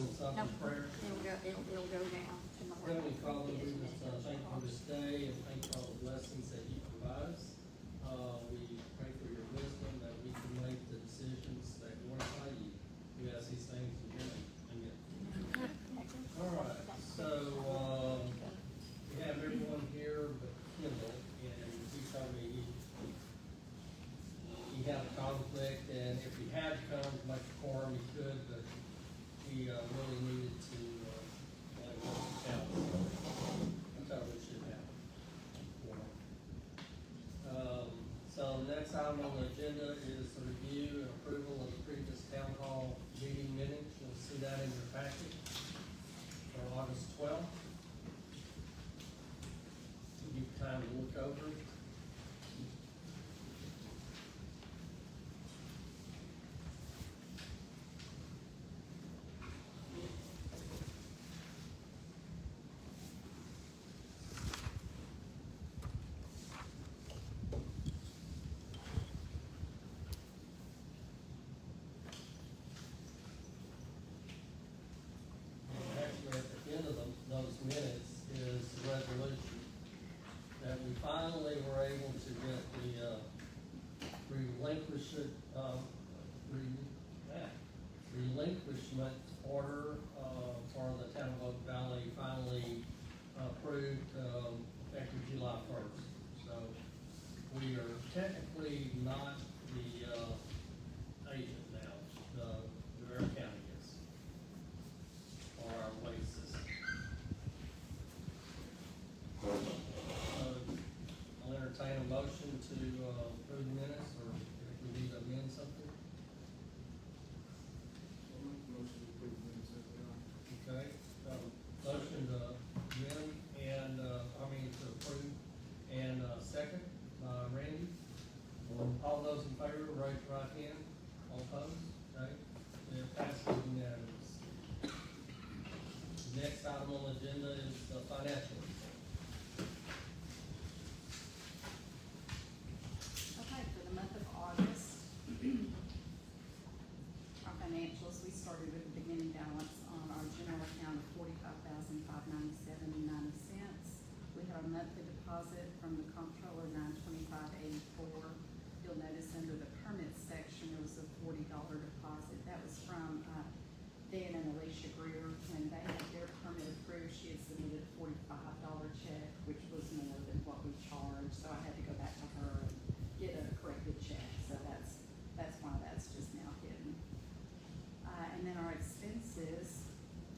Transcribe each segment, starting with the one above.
on something, Nope. prayer? It'll go down to my. Heavenly Father, we just thank you for this day and thank you for all the blessings that you provide us. We pray for your wisdom that we can make the decisions that glorify you. We ask these things in your name. Amen. All right, so, we have everyone here but Kendall, and he told me he had a conflict, and if he had to come to make a quorum, he could, but he, really needed to, like, go to town. That's how we should have. So the next item on the agenda is the review and approval of the previous town hall meeting minutes. You'll see that in your packet for August 12th. Give you time to look over it. Actually, at the end of those minutes is the resolution that we finally were able to get the, relinquishment order, for the town of Oak Valley finally approved, effective July 1st. So we are technically not the, agent now, the Rivera County is for our waste system. I'll entertain a motion to approve the minutes, or if we need to amend something. Motion to approve the minutes as they are. Okay, motion to amend and, to approve, and, second, Randy. All those in favor, raise your right hand. All opposed? Okay, it passes unanimous. Next item on the agenda is the financial report. Okay, for the month of August, our financials, we started with a beginning balance on our general account of $45,597.90. We had our monthly deposit from the comptroller, $925.84. You'll notice under the permit section, there was a $40 deposit. That was from, Dan and Alicia Greer. When they had their permit approved, she had submitted a $45 check, which was more than what we charged, so I had to go back to her and get a corrected check, so that's why that's just now hidden. And then our expenses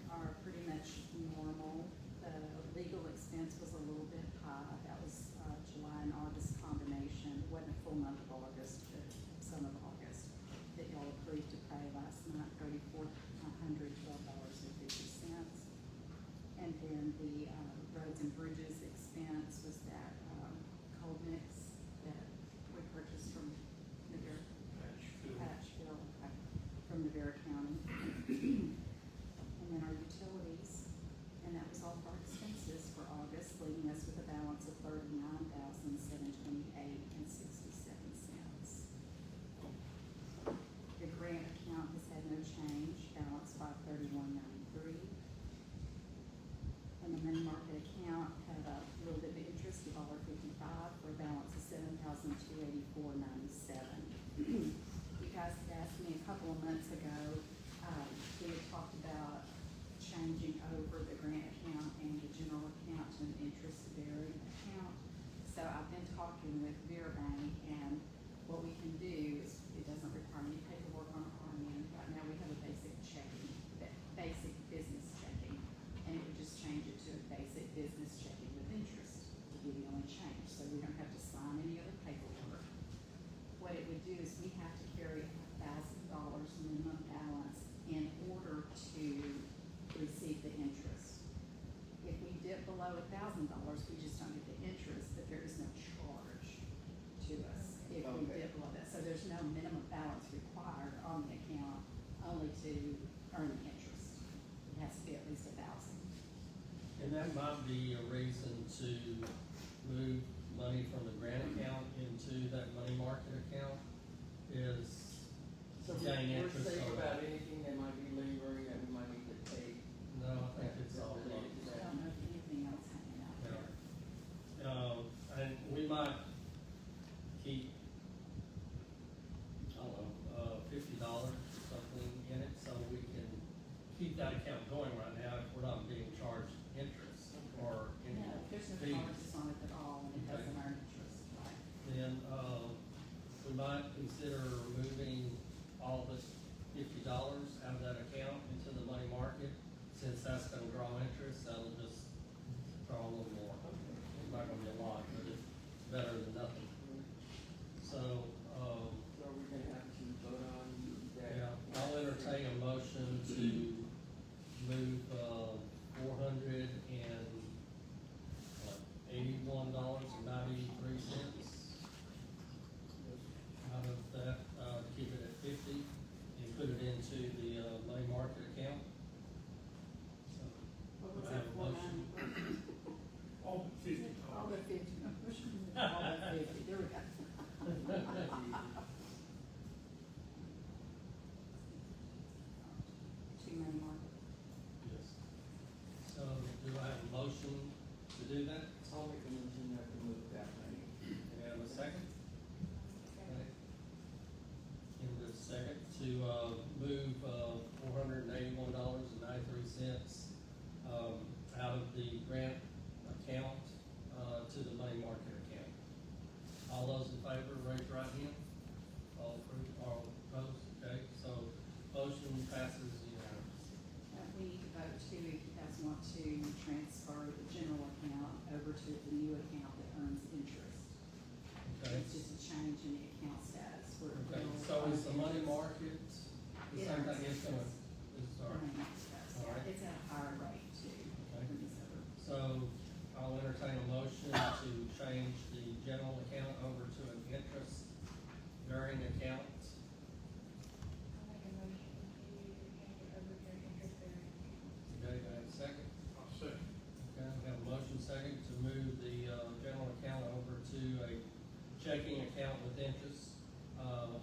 are pretty much normal. The legal expense was a little bit high. That was July and August combination. It wasn't a full month of August, but some of August that y'all approved to pay last night, $3,412.50. And then the roads and bridges expense was that cold mix that we purchased from Patchville, okay, from Rivera County. And then our utilities, and that was all of our expenses for August, leaving us with a balance of $39,728.67. The grant account has had no change, balance $531.93. And the money market account had a little bit of interest, $1.55, for a balance of $7,284.97. You guys had asked me a couple of months ago, we had talked about changing over the grant account and the general account to an interest-bearing account. So I've been talking with Vera Bank, and what we can do is, it doesn't require any paperwork on our end. Right now, we have a basic checking, basic business checking, and it would just change it to a basic business checking with interest, would be the only change, so we don't have to sign any other paperwork. What it would do is we have to carry $1,000 minimum balance in order to receive the interest. If we dip below $1,000, we just don't get the interest, but there is no charge to us if we Okay. dip below that. So there's no minimum balance required on the account, only to earn the interest. It has to be at least $1,000. And that might be a reason to move money from the grant account into that money market account, is So gain we're interest safe on about that. anything that might be lingering that we might need to pay keep that account going right now if we're not being charged interest or any No, there's no fees. charges on it at all, and it Okay. doesn't earn interest, right? Then, we might consider moving all this $50 out of that account into the money market. Since that's gonna draw interest, that'll just draw a little more. It's not gonna be a lot, but it's better than nothing. So, So are we gonna have to vote on that? yeah, I'll entertain a motion to move, $481.93 out of that, keep it at 50 and put it into the, money market account. So, What was I have that a for, motion. Oh, 50. All the 50, all the 50, there we go. To money market. Yes. So, do I have a motion to do that? I'll make a motion that we move that money. Can I have a second? Okay. In the second, to, move, $481.93, out of the grant account, to the money market account. All those in favor, raise your right hand. All approved, all opposed, okay, so motion passes unanimously. We need to vote to, if you guys want to transfer the general account over to the new account that earns interest. Okay, It's just a change in the account status where it okay, will. so is the money market, the It same earns thing, it's gonna, interest. it's, sorry. All right. It's at a higher rate too. Okay. than this other. So I'll entertain a motion to change the general account over to an interest bearing account. I'll make a motion to change it over to an interest-bearing account. Okay, do I have a second? I'll second. Okay, we have a motion second to move the, general account over to a checking account with interest.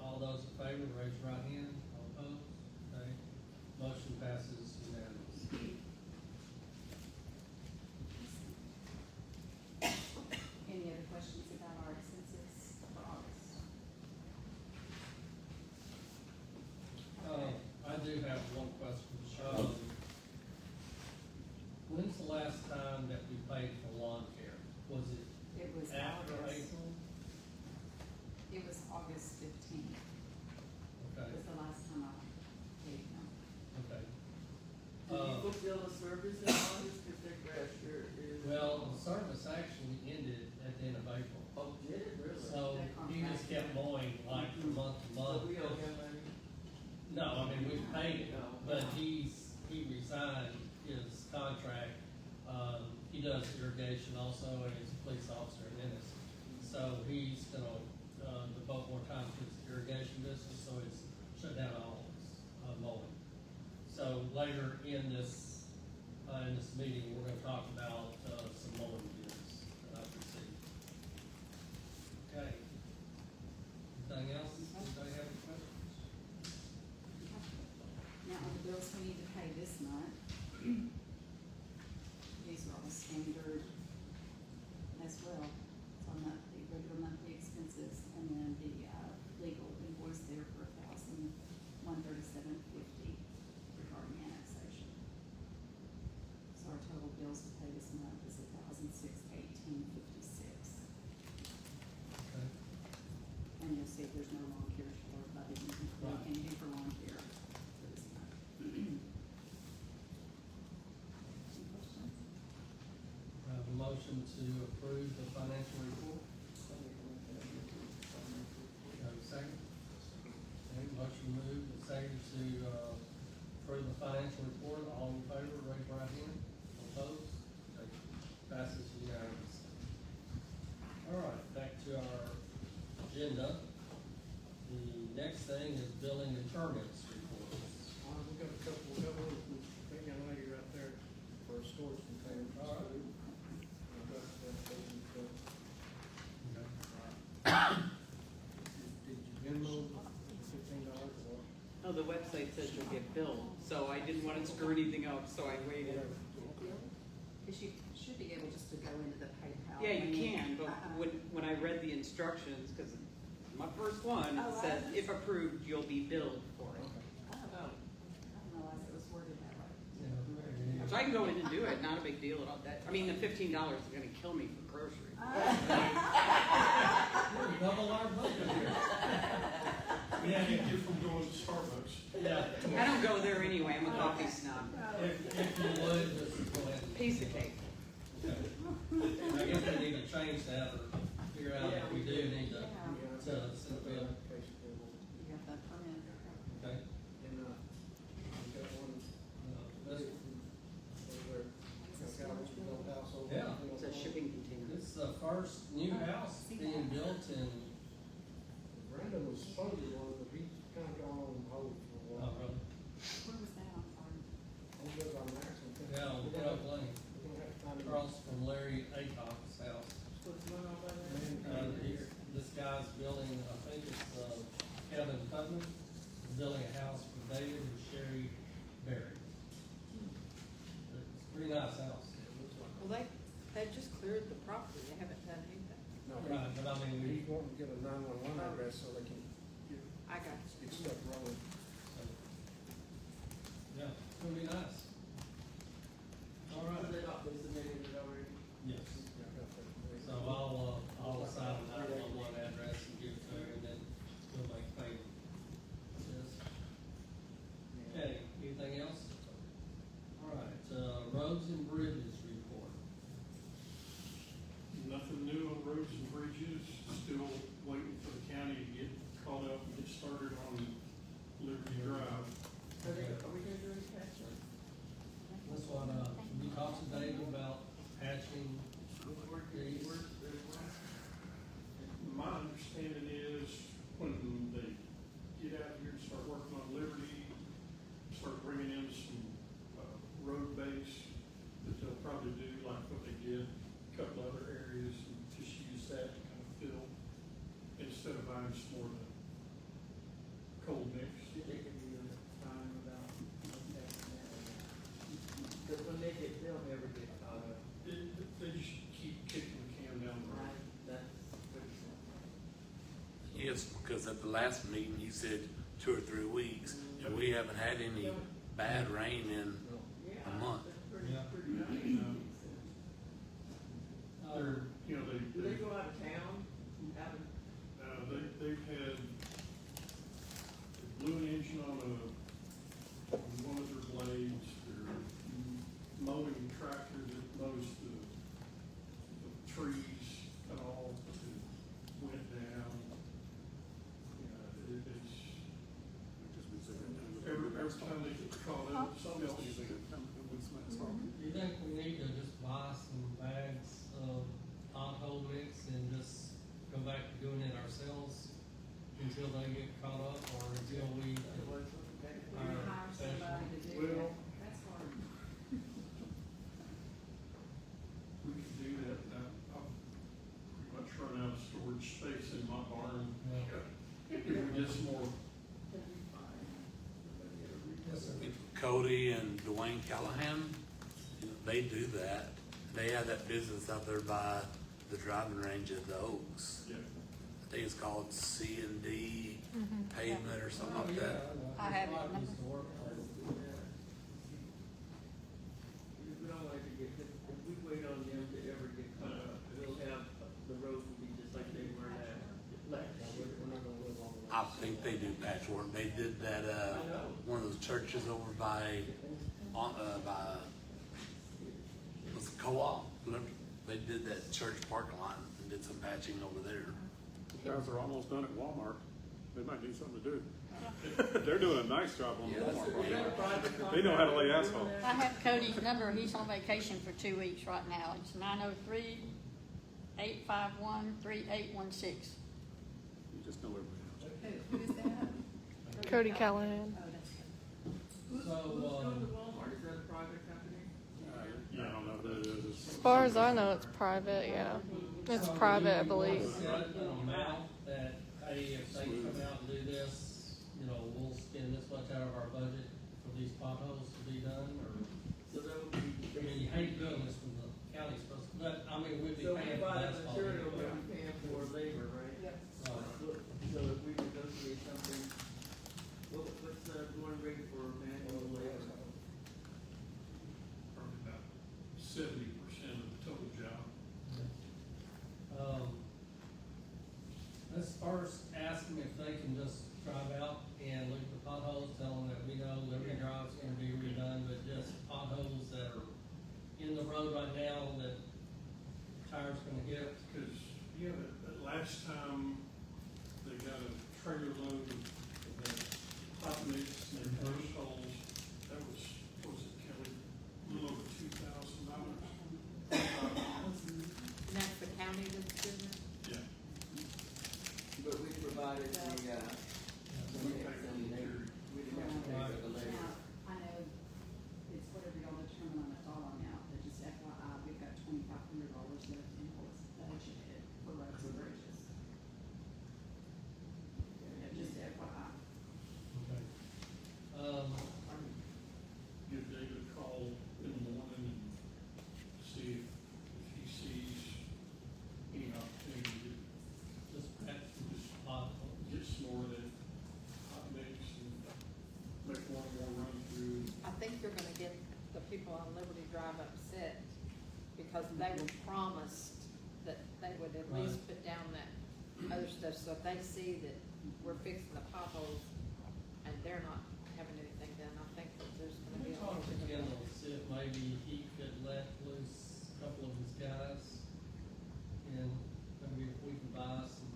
All those in favor, raise your right hand. All opposed? Okay, motion passes unanimously. Any other questions about our expenses for August? I do have one question. When's the last time that we paid for lawn care? Was it It was after August, April? it was August 15th, Okay, was the last time I paid them. okay. Did you fulfill the service in August, cause their grass year is? Well, the service actually ended at the end of April. Oh, did it really? So he just kept mowing like from month to month. So we owe him money? No, I mean, we paid it, No. but he resigned his contract. He does irrigation also, and he's a police officer in Ennis. So he's gonna, devote more time to his irrigation business, so he's shut down all his, mowing. So later in this meeting, we're gonna talk about, some mowing bids that I've received. Okay. Anything else? Anybody have any questions? Now, on the bills we need to pay this month, these are all standard as well. It's on monthly, regular monthly expenses, and then the, legal invoice there for $1,137.50 regarding annexation. So our total bills to pay this month is $1,618.56. Okay. And you'll see there's no lawn care for, but I didn't include Right. anything for lawn care for this month. Any questions? I have a motion to approve the financial report. I'll make a motion that we approve the financial Do report. I have a second? Okay, motion moved and second to, approve the financial report. All in favor, raise your right hand. Opposed? Okay, passes unanimously. All right, back to our agenda. The next thing is billing and permits reports. We got a couple, we got one from that young lady right there for a storage container. All right. I've got that, so, Okay. did you Venmo $15 or? Oh, the website says you'll get billed, so I didn't want to screw anything up, so I waited. Cause you should be able just to go into the PayPal. Yeah, you link. can, but when I read the instructions, because my first one, Oh, it says, right. if approved, you'll be billed for it. Oh, I didn't realize it was worded that way. So I can go in and do it, not a big deal at all. That, I mean, the $15 is gonna kill me for groceries. We're double our budget here. Yeah, you get from going to Starbucks. Yeah. I don't go there anyway, I'm a coffee snob. If you would, just go ahead and. Piece of cake. Okay. I guess we need to change that or figure out if we do need to, to send a bill, Application form. You got that permit. okay? And, we've got one, This, over there, got a built house over. Yeah. It's a shipping container. this is the first new house being built in, Brandon was supposed to be one, but he kind of gone on hold for a while. really? Where was that on farm? I'm good on Maxon. Yeah, on Oak Lane, We're gonna have to find him. across from Larry Acock's house. What's going on by there? This guy's building, I think it's, Kevin Putnam, is building a house for David and Sherry Berry. It's a pretty nice house. Well, they just cleared the property, they haven't done anything. No, Right, but I mean, he's wanting to get a 911 address so they can get, I got get stuff rolling. yeah, it's gonna be nice. All right. They not been submitted it already? Yes. So I'll assign a 911 address and give it to her, and then we'll make payment. Yes. Okay, anything else? All right, roads and bridges report. Nothing new on roads and bridges, still waiting for the county to get caught up and get started on Liberty Drive. Are we gonna do any patching? That's what, we talked to Dave about patching these. My understanding is when they get out here and start working on Liberty, start bringing in some, road base, that they'll probably do like what they did, a couple other areas, and just use that to kind of fill, instead of buying some more of the cold mix. Did they give you time about patching that? Because when they get, they'll never get caught up, They just keep kicking the can down the road. right? That's pretty simple. Yes, because at the last meeting, you said 2 or 3 weeks, and we haven't had any bad rain in Yeah, a month. that's pretty, Yeah. pretty nice. They're, you know, Do they go out of town? Out of, they've had, they blew an engine on one of their blades, they're mowing tractor that mows the trees and all that went down. It's, every time they get caught up, something else. Do you think we need to just buy some bags of pothole mix and just go back to doing it ourselves until they get caught up, or until we otherwise, okay. hire a Hire somebody professional? to do Well- that. That's hard. We can do that. I've pretty much run out of storage space in my barn. Yeah. If we get some more, Yes, sir. Cody and Dwayne Callahan, you know, they do that. They have that business out there by the driving range at the Oaks. yeah. I think it's called C&D Pavement or something Oh, like yeah, that. know. I have it. There's a lot used to work on it. We don't like to get, if we wait on them to ever get caught up, we'll have, the roads will be just like they were last year. We're not gonna live on the. I think they do patchwork. They did that, one of those churches over by, what's it, Co-op? They did that church parking lot and did some patching over there. Guys are almost done at Walmart. They might need something to do. They're doing a nice job on the Walmart Is that a project. private They know how to lay contractor asphalt. doing I that? have Cody's number, he's on vacation for 2 weeks right now, it's 903-851-3816. You just know everybody Who is that? Cody Callahan. Oh, that's good. Who's So, going to Walmart? Is that a private company? else. I don't know who it is. As far as I know, it's private, yeah. It's So private, I do you wanna believe. set an amount that, hey, if they come out and do this, you know, we'll spend this much out of our budget for these potholes to be done, or? So that would be. I mean, you hate doing this when the county's supposed to, but, I mean, we'd be So we paying for buy the asphalt. material, anyway. we'll be paying for labor, right? Yep. So if we negotiate something, what's the going rate for manual labor? Our 70% of the total job. Let's first ask them if they can just drive out and look at the potholes, tell them that we know Liberty Drive's gonna be redone, but just potholes that are in the road right now that tires gonna hit. Because, yeah, that last time they got a trailer load of that hot mix and their burst holes, that was, what was it, Kelly? A little over $2,000. And that's the county that's doing it? Yeah. But we provided the, We paid for the we didn't have to pay for the labor. Now, I know it's whatever y'all determine on the dollar amount, but just FYI, we've got $2,500 left in what's budgeted for roads and bridges. Just FYI. Okay. Give David a call in the morning and see if he sees any opportunity Just patch to just pothole. get some more of that hot mix and make one more run through. I think you're gonna get the people on Liberty Drive upset because they were promised that they would at least Right. put down that other stuff, so if they see that we're fixing the potholes and they're not having anything done, I think that there's Can gonna we be a talk little to bit of. Kendall, see if maybe he could let loose a couple of his guys? And maybe if we can buy some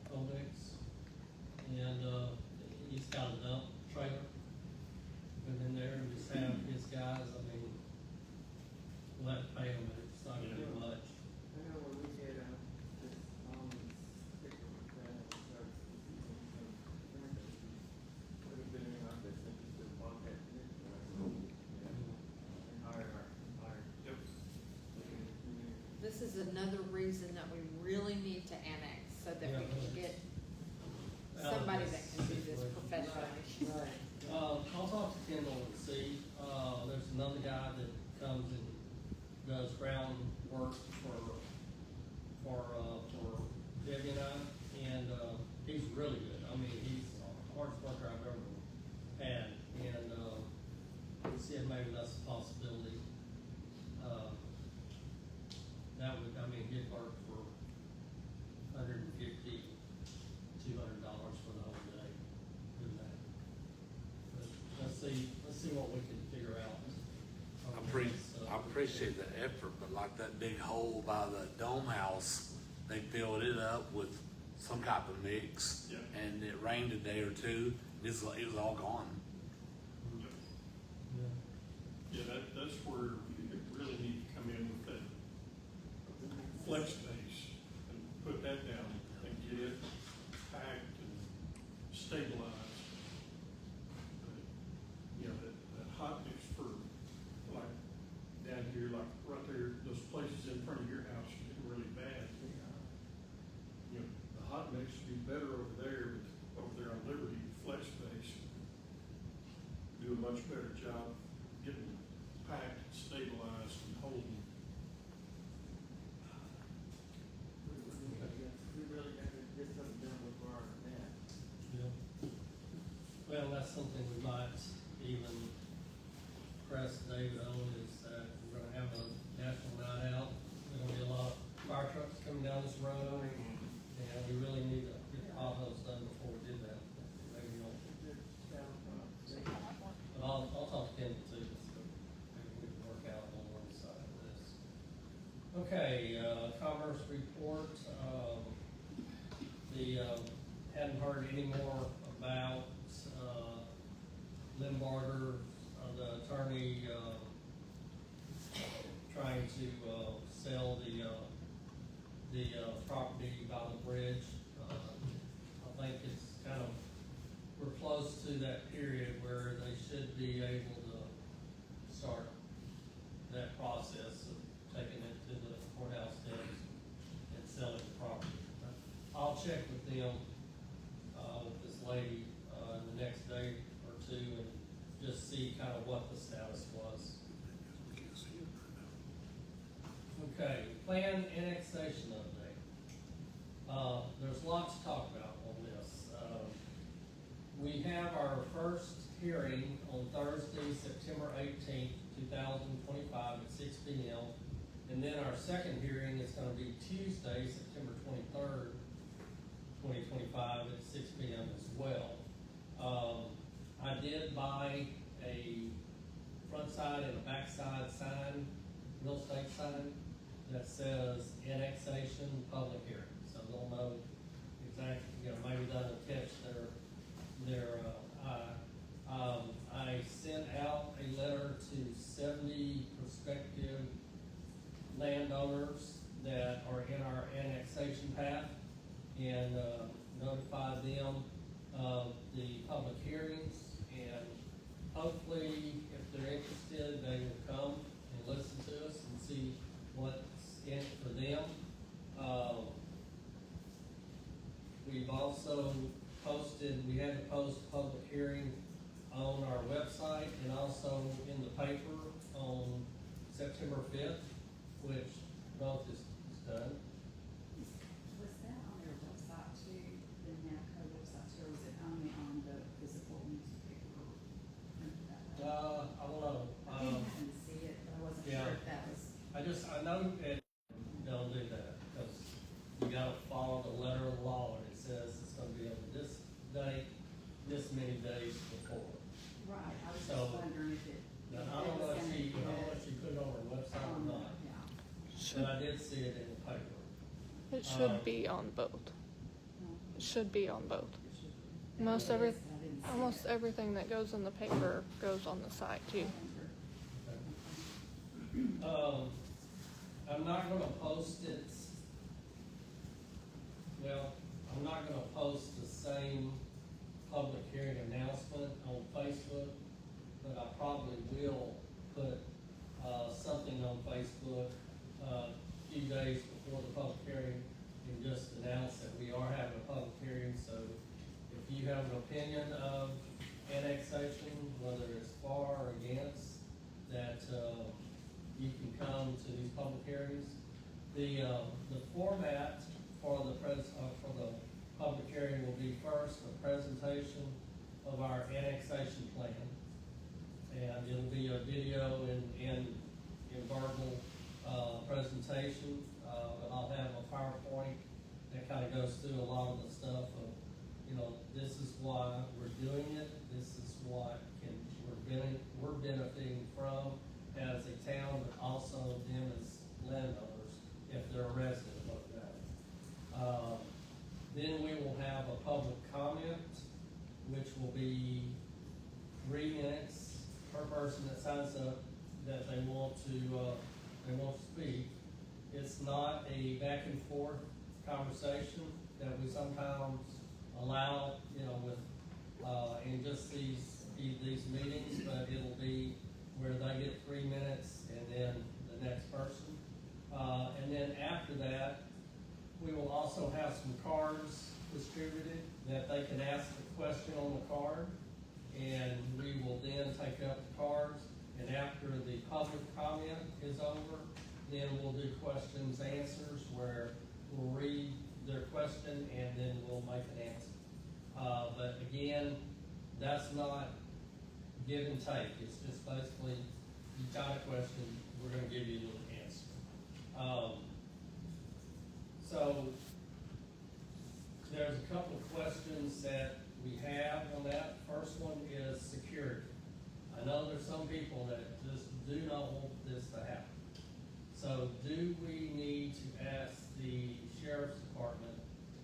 Codex. And, he's got a dump trailer. Put in there and just have his guys, I mean, we'll have to pay them, but it's not gonna be much. I know when we did, this, sticker with that, would have been in our best interest to bought that position, right? Yeah. And hire. Yep. Looking at the community. This is another reason that we really need to annex, so that we can get somebody that can do this professionally. Right. I'll talk to Kendall and see, there's another guy that comes and does ground work for Debbie and I, and, he's really good, I mean, he's the hardest worker I've ever had, and, we'll see if maybe that's a possibility. That would, I mean, he'd work for $150, $200 for the whole day, doing that. But let's see what we can figure out. I appreciate the effort, but like that big hole by the dome house, they filled it up with some type of mix. Yeah. And it rained a day or two, it was all gone. Yeah, that's where you really need to come in with that flex base and put that down and get it packed and stabilized. But, you know, that hot mix for, like, down here, like, right there, those places in front of your house are getting really bad. You know, the hot mix would be better over there, but over there on Liberty, flex base, do a much better job getting packed, stabilized, and holding. We really got to get something done before our net. Yeah. Well, that's something we might even press David on, is that we're gonna have a national night out. There's gonna be a lot of fire trucks coming down this road, and we really need to get all those done before we do that. Maybe you'll, but I'll talk to Kendall too, so maybe we can work out on one side of this. Okay, commerce report, hadn't heard any more about, Limbarger, the attorney, trying to, sell the property by the bridge. I think it's kind of, we're close to that period where they should be able to start that process of taking it to the courthouse steps and selling the property. I'll check with them, with this lady, in the next day or two and just see kind of what the status was. Okay, plan annexation update. There's lots to talk about on this. We have our first hearing on Thursday, September 18th, 2025 at 6 p.m. And then our second hearing is gonna be Tuesday, September 23rd, 2025 at 6 p.m. as well. I did buy a front side and a back side sign, real estate sign, that says annexation public hearing. So they'll know exactly, maybe that'll catch their eye. I sent out a letter to 70 prospective landowners that are in our annexation path and notified them of the public hearings, and hopefully, if they're interested, they will come and listen to us and see what's in it for them. We've also posted, we had to post a public hearing on our website and also in the paper on September 5th, which both is done. Was that on their website too, the NAPCO website too, or was it only on the physical newspaper? I don't know. I didn't see it, but I wasn't yeah. sure if that was. I know that they'll do that, because you gotta follow the letter of the law, and it says it's gonna be on this date, this many days before. Right, I was So, just wondering if it. Now, I don't know if she put it on her website or not, Yeah. but I did see it in the paper. It should be on both. It should be on both. Almost everything that goes in the paper goes on the site too. I'm not gonna post it, well, I'm not gonna post the same public hearing announcement on Facebook, but I probably will put, something on Facebook, a few days before the public hearing and just announce that we are having a public hearing, so if you have an opinion of annexation, whether it's for or against, that, you can come to these public hearings. The format for the public hearing will be first a presentation of our annexation plan. And it'll be a video and verbal, presentation. But I'll have a PowerPoint that kind of goes through a lot of the stuff of, this is why we're doing it. This is what we're benefiting from as a town, but also them as landowners, if they're a resident of Oak Valley. Then we will have a public comment, which will be 3 minutes per person that signs up that they want to speak. It's not a back and forth conversation that we sometimes allow, with, in just these meetings, but it'll be where they get 3 minutes and then the next person. And then after that, we will also have some cards distributed that they can ask the question on the card, and we will then take up the cards, and after the public comment is over, then we'll do questions, answers, where we'll read their question and then we'll make an answer. But again, that's not give and take. It's just basically, you got a question, we're gonna give you an answer. So there's a couple of questions that we have on that. First one is security. I know there's some people that just do not want this to happen. So do we need to ask the sheriff's department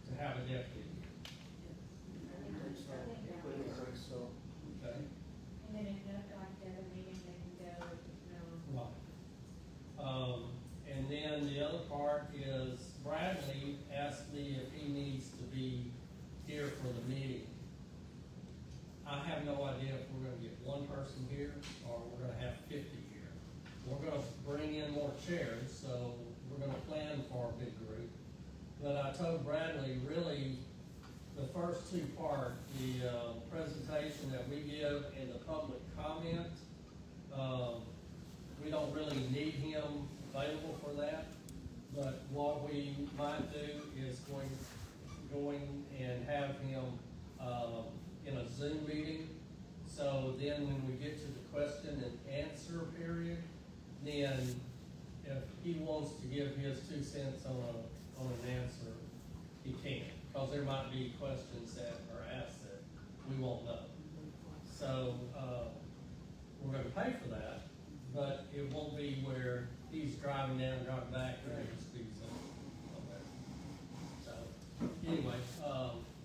to have a deputy? So, Okay. And then if not, like the other meeting, they can go, Right. And then the other part is Bradley asked me if he needs to be here for the meeting. I have no idea if we're gonna get one person here or we're gonna have 50 here. We're gonna bring in more chairs, so we're gonna plan for a big group. But I told Bradley, really, the first two part, the presentation that we give and the public comment, we don't really need him available for that. But what we might do is going and have him in a Zoom meeting, So then when we get to the question and answer period, then if he wants to give his 2 cents on an answer, he can, because there might be questions that are asked that we won't know. So, we're gonna pay for that, but it won't be where he's driving down, driving back, and just do something. So, anyway,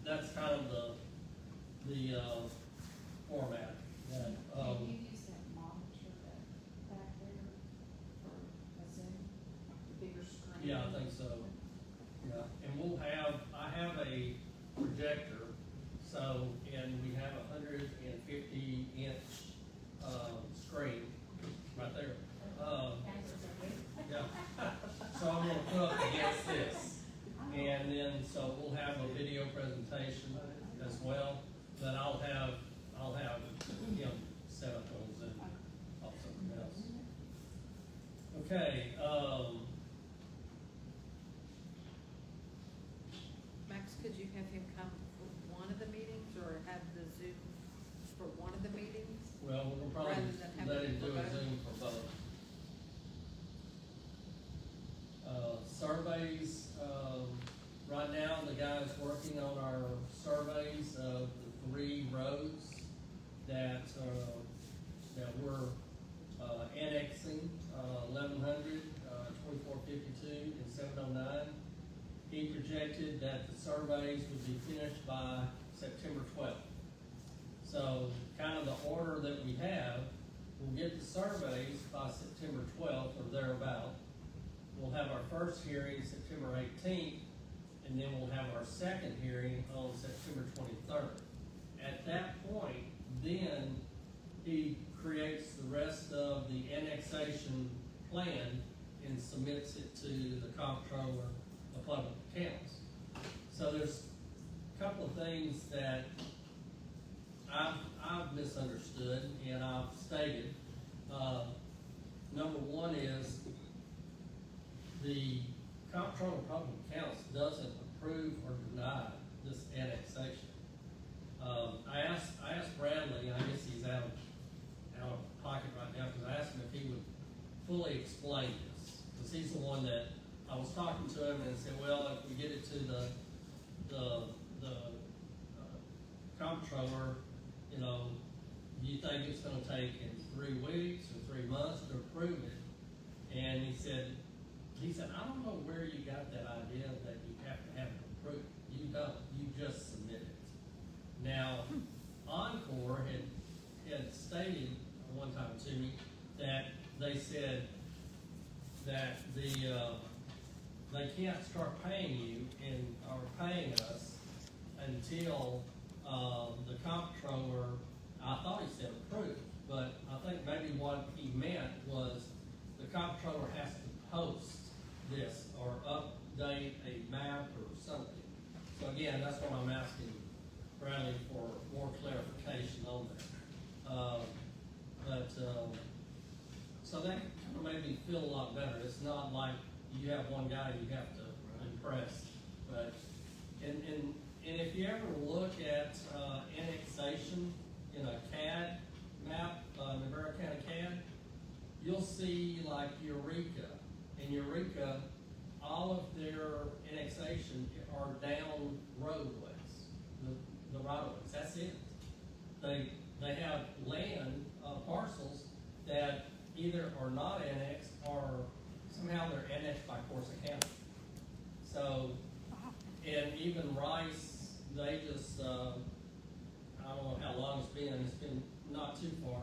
that's kind of the format that, Can you use that monitor that back there for a Zoom, the bigger screen? yeah, I think so. Yeah, and I have a projector, so, and we have 150-inch, screen right there. Yeah, so I'm gonna put up against this, and then, so we'll have a video presentation as well, but I'll have him set up on Zoom, or something else. Okay, Max, could you have him come for one of the meetings or have the Zoom for one of the meetings? well, we'll probably Rather than have let him people do a vote? Zoom for both. Surveys, right now, the guy's working on our surveys of the 3 roads that we're, annexing, 1100, 2452, and 709. He projected that the surveys would be finished by September 12th. So, kind of the order that we have, we'll get the surveys by September 12th or thereabout. We'll have our first hearing September 18th, and then we'll have our second hearing on September 23rd. At that point, then he creates the rest of the annexation plan and submits it to the comptroller of public accounts. So there's a couple of things that I've misunderstood and I've stated. Number one is the comptroller of public accounts doesn't approve or deny this annexation. I asked Bradley, I guess he's out of pocket right now, because I asked him if he would fully explain this, because he's the one that, I was talking to him and said, well, if we get it to the comptroller, you know, do you think it's gonna take in 3 weeks or 3 months to approve it? And he said, I don't know where you got that idea that you have to have it approved. You don't, you just submit it. Now, Encore had stated one time to me that they said that they can't start paying you or paying us until, the comptroller, I thought he said approved, but I think maybe what he meant was the comptroller has to post this or update a map or something. So again, that's what I'm asking Bradley for more clarification on that. So that kind of made me feel a lot better. It's not like you have one guy you have to impress, but, and if you ever look at, annexation in a CAD map, Navarro County CAD, you'll see like Eureka. In Eureka, all of their annexation are down roadways, the right of ways, that's it. They have land, parcels that either are not annexed or somehow they're annexed by Corsa County. So, and even Rice, they just, I don't know how long it's been not too far,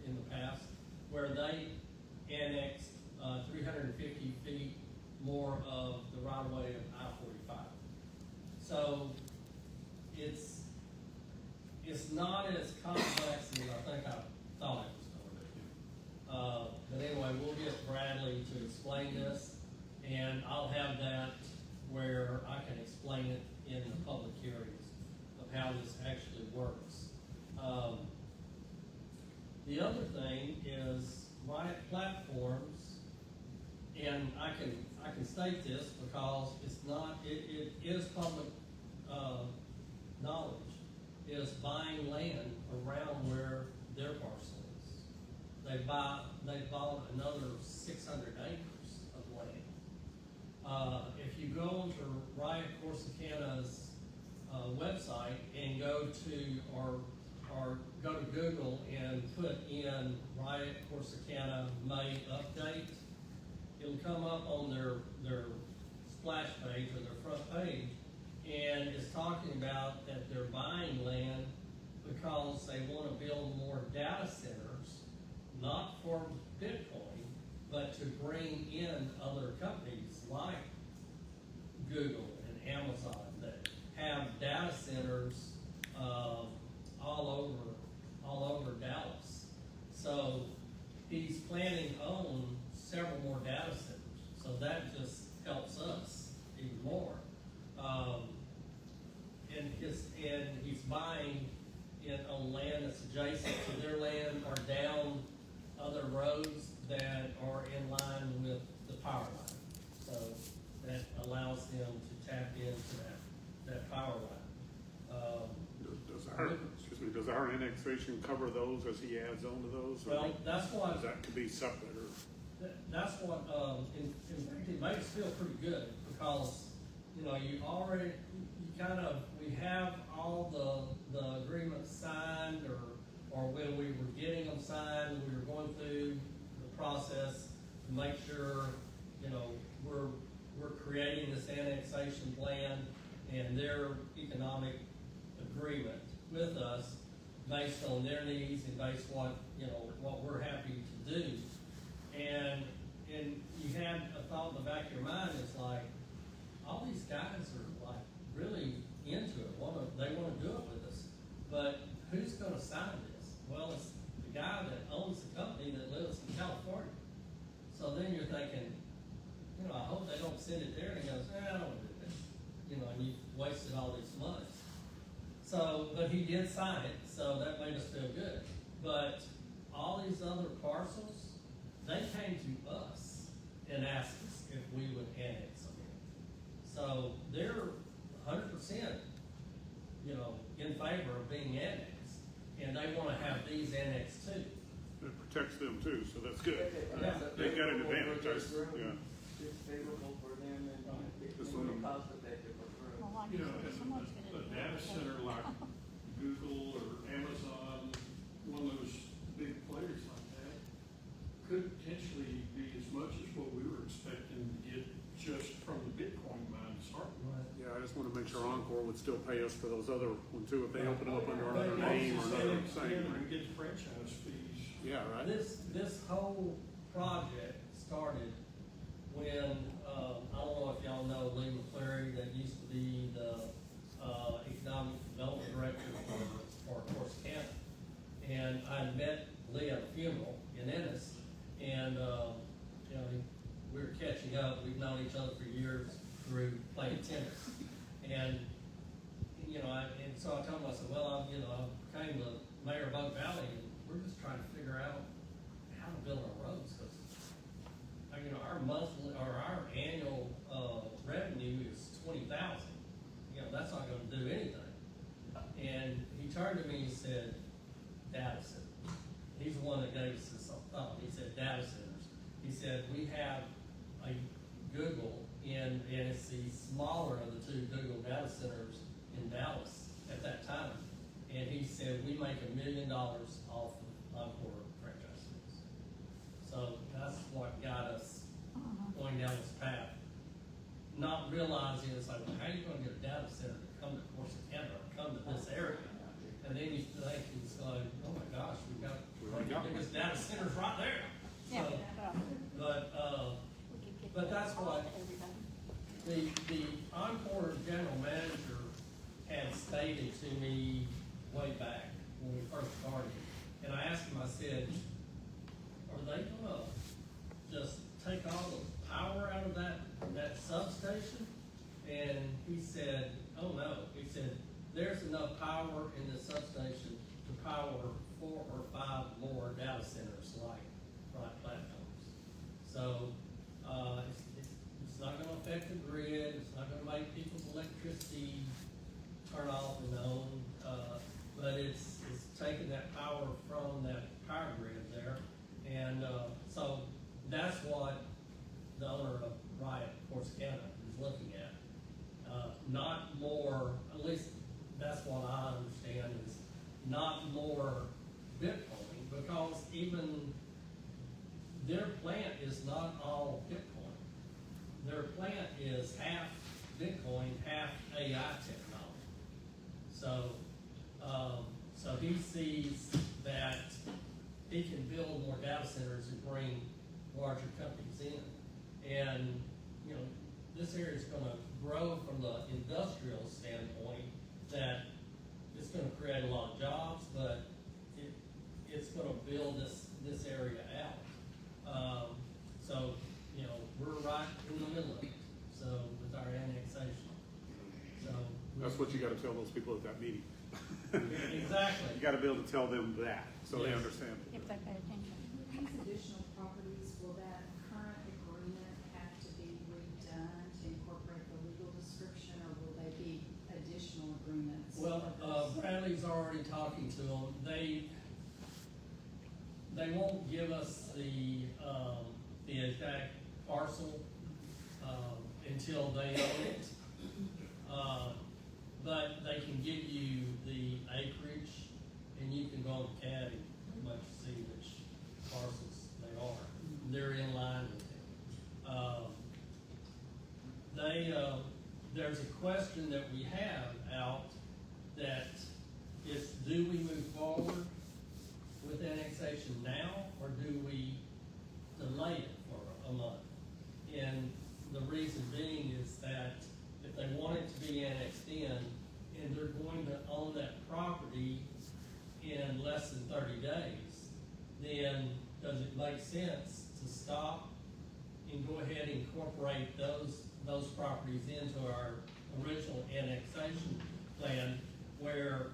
in the past, where they annexed 350 feet more of the right of way of I-45. So it's not as complex as I think I thought it was going to be. But anyway, we'll get Bradley to explain this, and I'll have that where I can explain it in the public hearings of how this actually works. The other thing is Riot Platforms, and I can state this because it's not, it is public knowledge, is buying land around where they bought another 600 acres of land. If you go onto Riot Corsicana's website and go to Google and put in Riot Corsicana May update, it'll come up on their splash page or their front page, and it's talking about that they're buying land because they want to build more data centers, not for Bitcoin, but to bring in other companies like Google and Amazon that have data centers all over Dallas. So he's planning on several more data centers. So that just helps us even more. And he's buying it on land that's adjacent to their land or down other roads that are in line with the power line. So that allows them to tap into that power line. Does our annexation cover those as he adds on to those? Well, that's what. Does that could be separate or? That's what, in fact, it makes us feel pretty good because, you we have all the agreements signed or when we were getting them signed, we were going through the process to make sure, we're creating this annexation plan and their economic agreement with us based on their needs and based what we're happy to do. And you had a thought in the back of your mind, it's like, all these guys are like really into it, they wanna do it with us, but who's gonna sign this? Well, it's the guy that owns the company that lives in California. So then you're thinking, I hope they don't send it there, and he goes, I don't wanna do this, and you've wasted all these months. So, but he did sign it, so that made us feel good. But all these other parcels, they came to us and asked us if we would annex them in. So they're 100%, in favor of being annexed, and they want to have these annexed too. It protects them too, so that's good. Yeah. They got an advantage, It's yeah. favorable for them and it's This more one- cost effective for us. A data center like Google or Amazon, one of those big players like that, could potentially be as much as what we were expecting to get just from the Bitcoin mine to start with. Yeah, I just want to make sure Encore would still pay us for those other ones too, if they open them up under another name or another thing. And get the franchise fees. Yeah, right? This whole project started when, I don't know if y'all know Lee McCleary, that used to be the economic development director for Corsicana. And I met Lee at a funeral in Ennis, and we were catching up. We've known each other for years through playing tennis, and so I told him, I said, well, I became the mayor of Oak Valley, and we're just trying to figure out how to build our roads, because our monthly or our annual revenue is $20,000. That's not going to do anything. And he turned to me and he said, data centers. He's the one that gave us this thought. He said, data centers. He said, we have a Google and it's the smaller of the two Google data centers in Dallas at that time. And he said, we make $1 million off of Encore franchise fees. So that's what got us going down this path. Not realizing it's like, well, how are you going to get a data center to come to Corsicana or come to this area? And then you think it's like, oh my gosh, we've got one of the biggest data centers right there. So, but that's what the Encore general manager had stated to me way back when we first started. And I asked him, I said, are they gonna just take all the power out of that substation? And he said, oh no. He said, there's enough power in the substation to power 4 or 5 more data centers like platforms. So it's not going to affect the grid. It's not going to make people's electricity turn off and on. But it's taking that power from that power grid that's what the owner of Riot, Corsicana, is looking at. Not more, at least that's what I understand, is not more Bitcoin, because even their plant is not all Bitcoin. Their plant is half Bitcoin, half AI technology. So, so he sees that he can build more data centers and bring larger companies in. And, you know, this area is gonna grow from the industrial standpoint, that it's gonna create a lot of jobs, but it's gonna build this area out. So, you know, we're right in the middle of it, so with our annexation. So. That's what you gotta tell those people at that meeting. Exactly. You gotta be able to tell them that, so they Yes. understand. If they pay attention. These additional properties, will that current agreement have to be redone to incorporate the legal description, or will they be additional agreements? Well, Bradley's already talking to them. They won't give us the exact parcel, until they own it. But they can give you the acreage, and you can go on the CAD and pretty much see which parcels they are. They're in line with it. There's a question that we have out, that is, do we move forward with annexation now, or do we delay it for a month? And the reason being is that if they want it to be annexed in, and they're going to own that property in less than 30 days, then does it make sense to stop and go ahead and incorporate those properties into our original annexation plan, where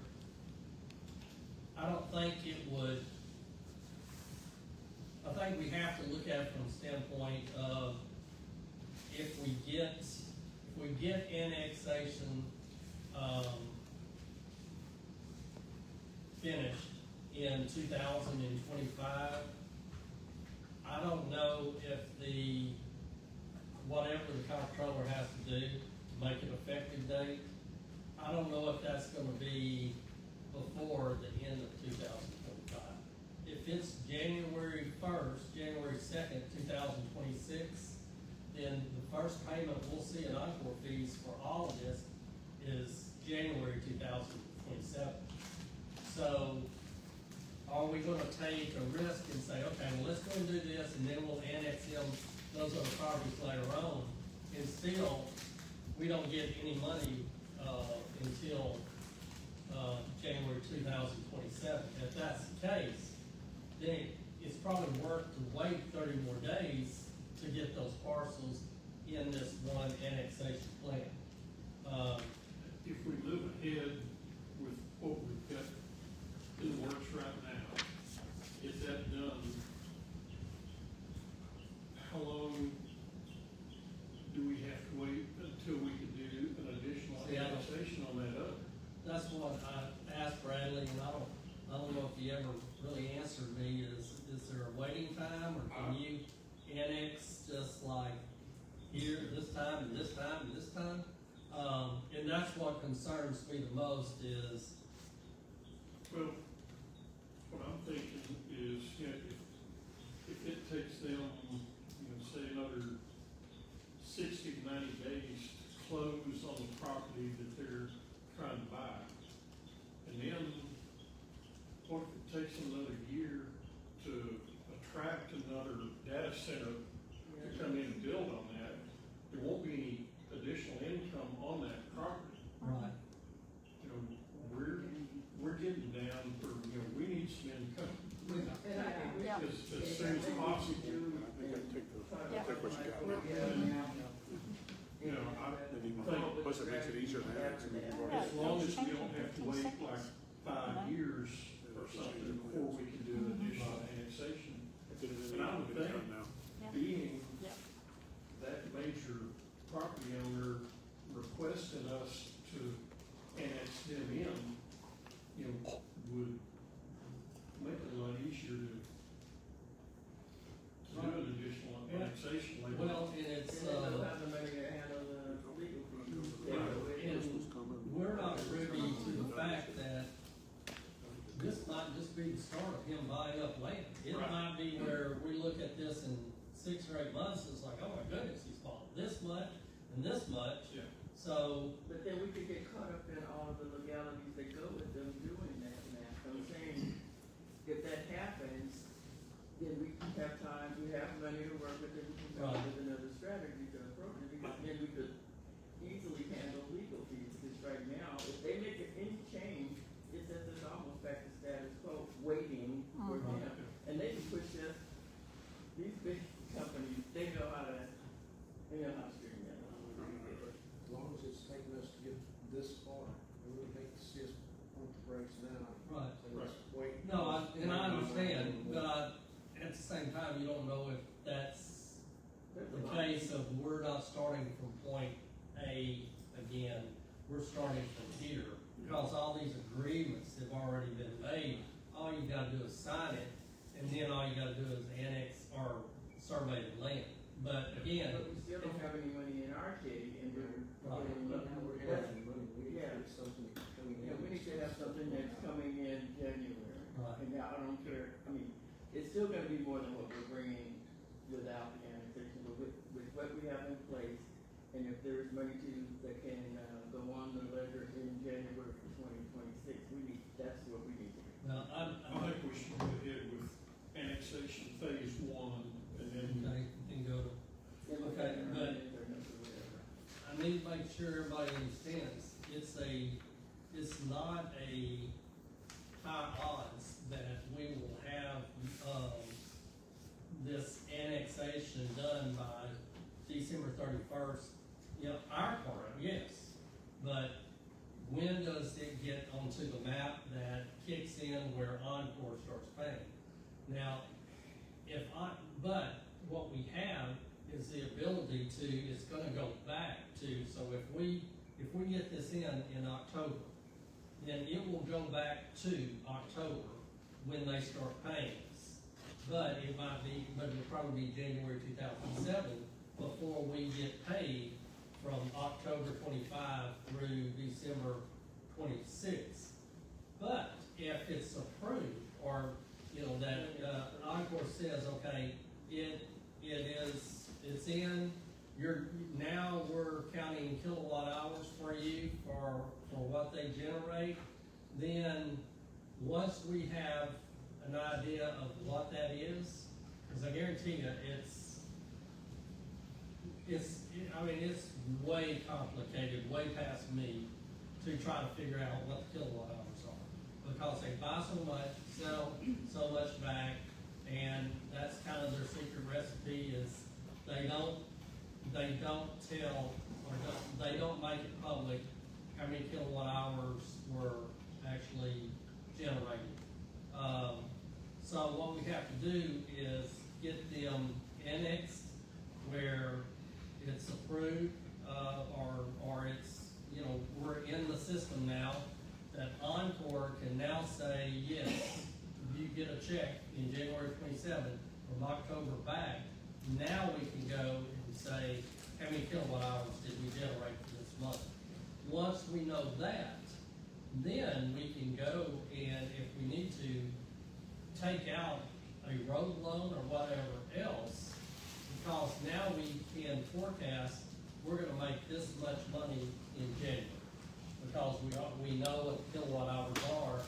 I don't think it would, I think we have to look at it from the standpoint of, if we get annexation, finished in 2025, I don't know if whatever the comptroller has to do to make an effective date, I don't know if that's gonna be before the end of 2025. If it's January 1st, January 2nd, 2026, then the first payment we'll see in Encore fees for all of this is January 2027. So, are we gonna take a risk and say, okay, well, let's go and do this, and then we'll annex them, those other properties later on, and still, we don't get any money, until, January 2027. If that's the case, then it's probably worth to wait 30 more days to get those parcels in this one annexation plan. If we move ahead with what we've got in the works right now, is that done? How long do we have to wait until we can do an additional Yeah. annexation on that other? That's what I asked Bradley, and I don't know if he ever really answered me, is there a waiting time, or can you annex just like here, this time, and this time, and this time? And that's what concerns me the most is, Well, what I'm thinking is, you know, if it takes them, you know, say another 60 to 90 days to close on the property that they're trying to buy, and then what if it takes them another year to attract another data center to come in and build on that? There won't be any additional income on that property. right, You know, we're getting down for, you know, we need some income. Yeah. As soon as possible. I think I'd take what you got. You know, I think, Plus it makes it easier to annex. I mean, you've already- as long as we don't have to wait like 5 years or something before we can do an additional annexation. And I would think, being that major property owner requesting us to annex them in, you know, would make it a lot easier to do an additional start of him buying up land. It Right. might be where we look at this in 6 or 8 months, it's like, oh my goodness, he's bought this much and this much. Yeah. So, But then we could get caught up in all of the legalities that go with them doing that now. So I'm saying, if that happens, then we have time, we have money to work with, and we can come up with another strategy to approach it, because then we could easily handle legal fees, because right now, if they make any change, it says it's almost back to status quo, waiting for them. And they can push us, these big companies, they know how to screen that. As long as it's taken us to get this far, we would hate to see us pump the brakes now. Right. So let's wait. no, I understand, but at the same time, you don't know if that's the case of we're not starting from point A again, we're starting from here. Because all these agreements have already been made, all you gotta do is sign it, and then all you gotta do is annex or survey the land. But again, But we still don't have any money in our kitty, and we're Right. getting, Now we're having money, we need to Yeah. get something coming in. yeah, we need to have something that's coming in January. Right. And now, I don't care, I mean, it's still gonna be more than what we're bringing without the annexation, but with what we have in place, and if there's money that can, go on the ledger in January for 2026, that's what we need to do. well, I think we should go ahead with annexation phase 1 and then, okay, and go to Okay, but- I need to make sure everybody understands, it's not a high odds that we will have, this annexation done by December 31st. You know, our part, yes, but when does it get onto the map that kicks in where Encore starts paying? Now, but what we have is the ability to, it's gonna go back to, so if we get this in October, then it will go back to October when they start paying us. But it'll probably be January 2007 before we get paid from October 25 through December 26. But if it's approved, or, you know, that, Encore says, okay, it's in, now we're counting kilowatt hours for you for what they generate, then once we have an idea of what that is, cause I guarantee you, it's way complicated, way past me to try to figure out what the kilowatt hours are. Because they buy so much, sell so much back, and that's kind of their secret recipe is they don't tell, or they don't make it public how many kilowatt hours were actually generated. So what we have to do is get them annexed where it's approved, or it's, you know, we're in the system now, that Encore can now say, yes, you get a check in January 27 from October back, now we can go and say, how many kilowatt hours did we generate for this month? Once we know that, then we can go and if we need to, take out a road loan or whatever else, because now we can forecast, we're gonna make this much money in January. Because we know what the kilowatt hours are,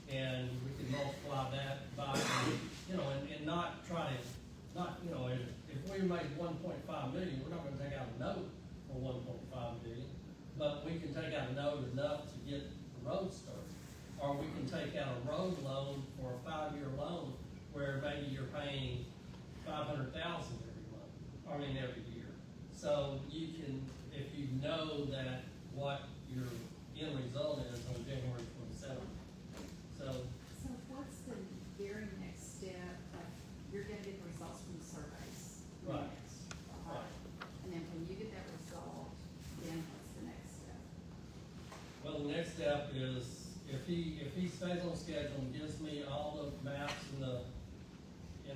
and we can multiply that by, you know, and not try to, you know, if we make 1.5 million, we're not gonna take out a note for 1.5 million, but we can take out a note enough to get the road started. Or we can take out a road loan for a 5-year loan, where maybe you're paying $500,000 every year. So you can, if you know that what your end result is on January 27th. So, So what's the very next step? Like, you're gonna get the results from the surveys. Right. next, Right. And then when you get that result, then what's the next step? well, the next step is, if he stays on schedule and gives me all the maps and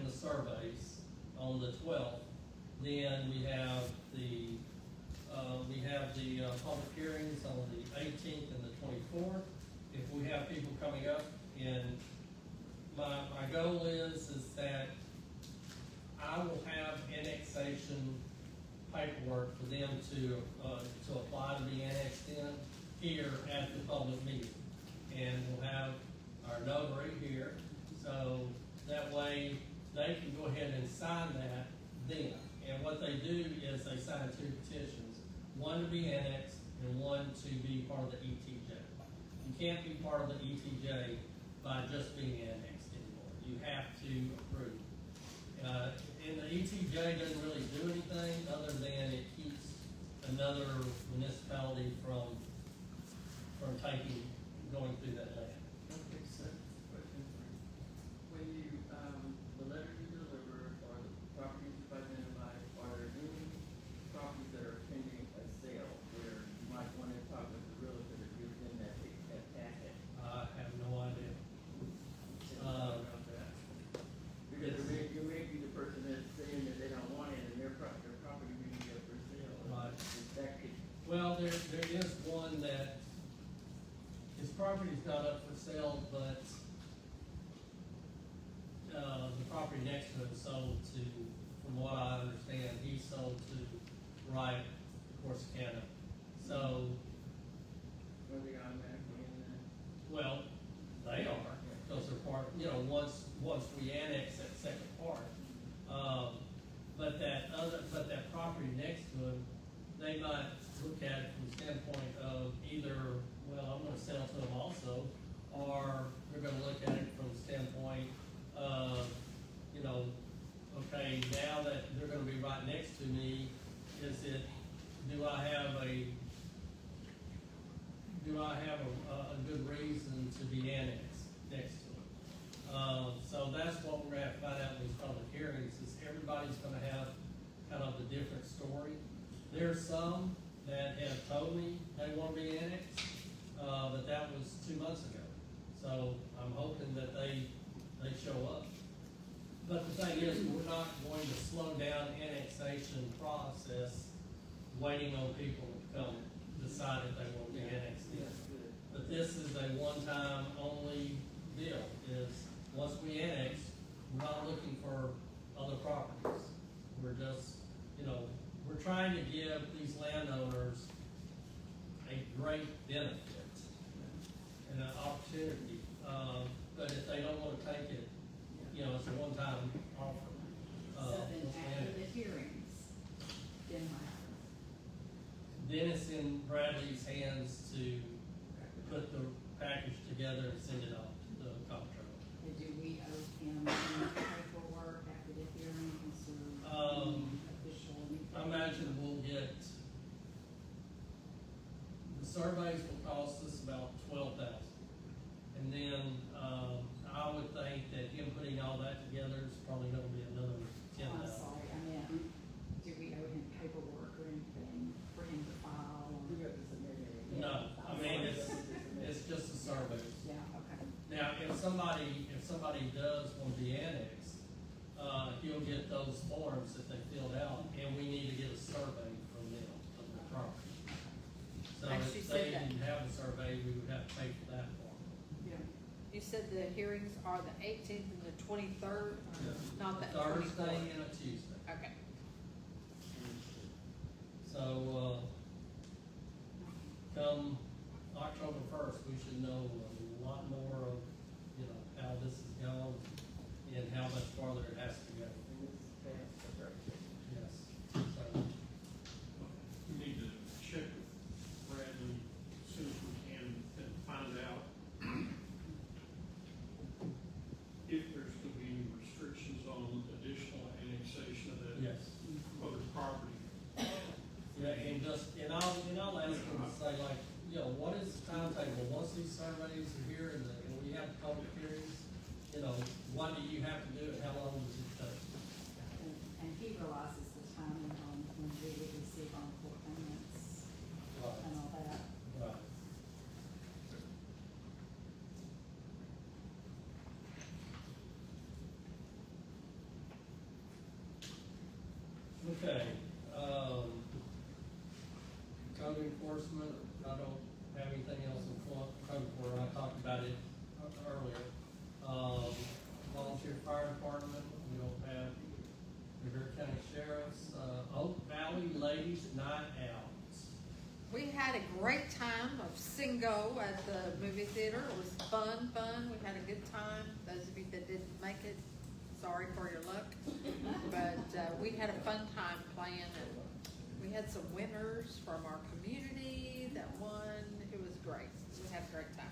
the surveys on the 12th, then we have the public hearings on the 18th and the 24th. If we have people coming up in my goal is that I will have annexation paperwork for them to apply to be annexed in here at the public meeting. And we'll have our notary here, so that way they can go ahead and sign that then. And what they do is they sign two petitions, one to be annexed and one to be part of the ETJ. You can't be part of the ETJ by just being annexed anymore. You have to approve. And the ETJ doesn't really do anything other than it keeps another municipality from going through that land. Okay, so, question for you. When you, the letter you deliver or the properties you've identified, are there any properties that are pending a sale where you might want to talk with the realtor to give them that packet? I have no idea. About that. Because you may be the person that's saying that they don't want it and their property may be up for sale. Right. That could, Well, there is one that his property's not up for sale, but the property next to him sold to, from what I understand, he sold to Wright, Corsicana. So, were they automatically in there? well, they are, because they're part, once we annex that second part. But that property next to him, they might look at it from the standpoint of either, well, I'm gonna sell to them also, or they're gonna look at it from the standpoint of, okay, now that they're gonna be right next to me, do I have a good reason to be annexed next to it? So that's what we're gonna have to find out in these public hearings, is everybody's gonna have kind of a different story. There's some that have told me they wanna be annexed, but that was 2 months ago. So I'm hoping that they show up. But the thing is, we're not going to slow down annexation process, waiting on people to come decide if they want to be annexed in. That's good. But this is a one-time only deal, is once we annex, we're not looking for other properties. We're just, we're trying to give these landowners a great benefit and an opportunity. But if they don't wanna take it, it's a one-time offer. So then once we after annex. the hearings, then what happens? Then it's in Bradley's hands to put the package together and send it off to the comptroller. And do we owe him any paperwork after the hearings or official anything? I imagine we'll get, the surveys will cost us about $12,000. And then, I would think that him putting all that together is probably gonna be another I'm $10,000. sorry, I meant, do we owe him paperwork or anything for him to file? or- We got this amendment. No, I mean, it's just a survey. Yeah, okay. Now, if somebody does want to be annexed, he'll get those forms that they filled out, and we need to get a survey from them of the property. So Actually if said they that. didn't have a survey, we would have to pay for that form. Yeah. You said the hearings are the 18th and the 23rd, not the 24th? Thursday and a Tuesday. Okay. So, come October 1st, we should know a lot more of, how this is going and how much farther it has to go. And this is fast, that's right. Yes. So, We need to check with Bradley as soon as we can and find out if there's gonna be any restrictions on additional annexation of that yes. other property. Yeah, and I'll ask them to say like, what is the timetable, once these surveys are here and we have public hearings, what do you have to do and how long does it take? And he realizes the timing on when we would receive our court payments and all that. Right. Okay, code enforcement, I don't have anything else in front, code enforcement, I talked about it earlier. volunteer fire department, we don't have Revere County Sheriff's, Oak Valley Ladies Night Out. We had a great time of Singo at the movie theater. It was fun. We had a good time. Those of you that didn't make it, sorry for your luck. But we had a fun time playing, and we had some winners from our community that won. It was great. We had a great time.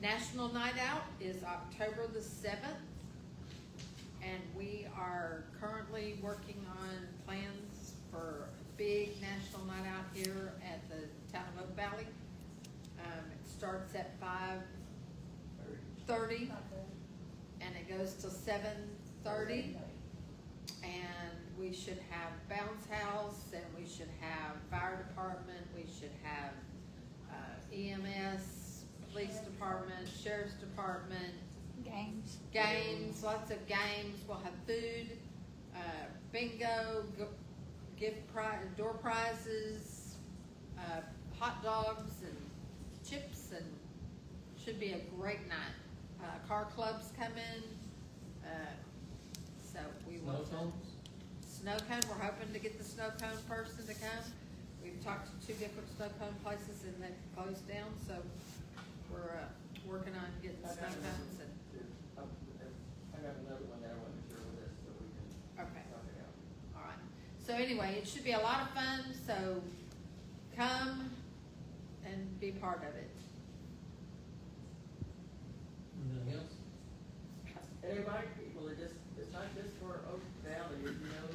National Night Out is October the 7th, and we are currently working on plans for a big national night out here at the town of Oak Valley. It starts at 5:30 and it goes till 7:30. And we should have bounce house, and we should have fire department, we should have EMS, police department, sheriff's department. Games, lots of games. We'll have food, bingo, door prizes, hot dogs and chips, and should be a great night. Car clubs come in, so we Snow want to. cones? Snow cone, we're hoping to get the snow cone person to come. We've talked to 2 different snow cone places and they've closed down, so we're, working on getting I snow got cones and, I got another one that I want to share with us, so we can okay. talk it out. All right, so anyway, it should be a lot of fun, so come and be part of it. Anything else? Everybody, people, it's not just for Oak Valley, you know,